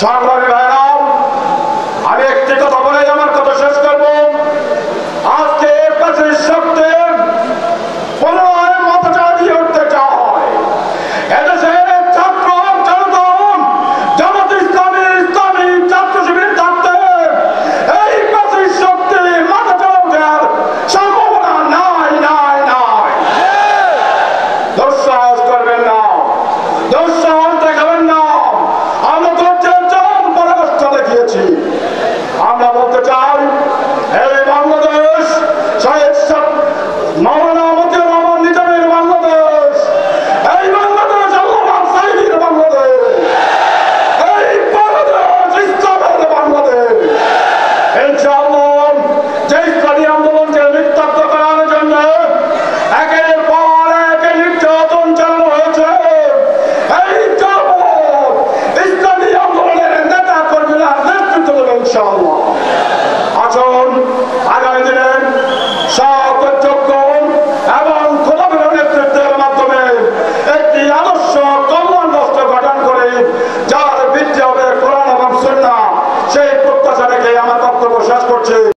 সংগ্রামী ভাইরা, আমি একটি কথা বলে আমার কথা শেষ করব। আজকে শক্তি পুনরায় মাথাটা দিয়ে উঠতে চায় এদেশের ছাত্র জনগণ, জামাত ইসলামী, ইসলামী ছাত্র শিবির থাকতে এই শক্তি মাথাটা ওঠার সম্ভাবনা নাই নাই নাই। দুঃসাহস করবেন না, দুঃসাহস দেখাবেন না। আমরা ধৈর্যের চরম পরাকাষ্ঠা দেখিয়েছি। আমরা বলতে চাই এই বাংলাদেশ শহীদ মাওলানা মতিউর রহমান নিজামীর বাংলাদেশ, এই বাংলাদেশ আল্লামা সাঈদীর বাংলাদেশ, এই বাংলাদেশ ইসলামের বাংলাদেশ। ইনশাআল্লাহ যে ইসলামী আন্দোলনকে নিস্তব্ধ করার জন্য একের পর এক নির্যাতন চালানো হয়েছে, এই ইসলামী আন্দোলনের নেতা কর্মীরা নেতৃত্ব দেবে ইনশাআল্লাহ। আসুন আগামী দিনে সৎযোগ্য এবং খোলামেলা নেতৃত্বের মাধ্যমে একটি আদর্শ কল্যাণ রাষ্ট্র গঠন করে যার ভিত্তি হবে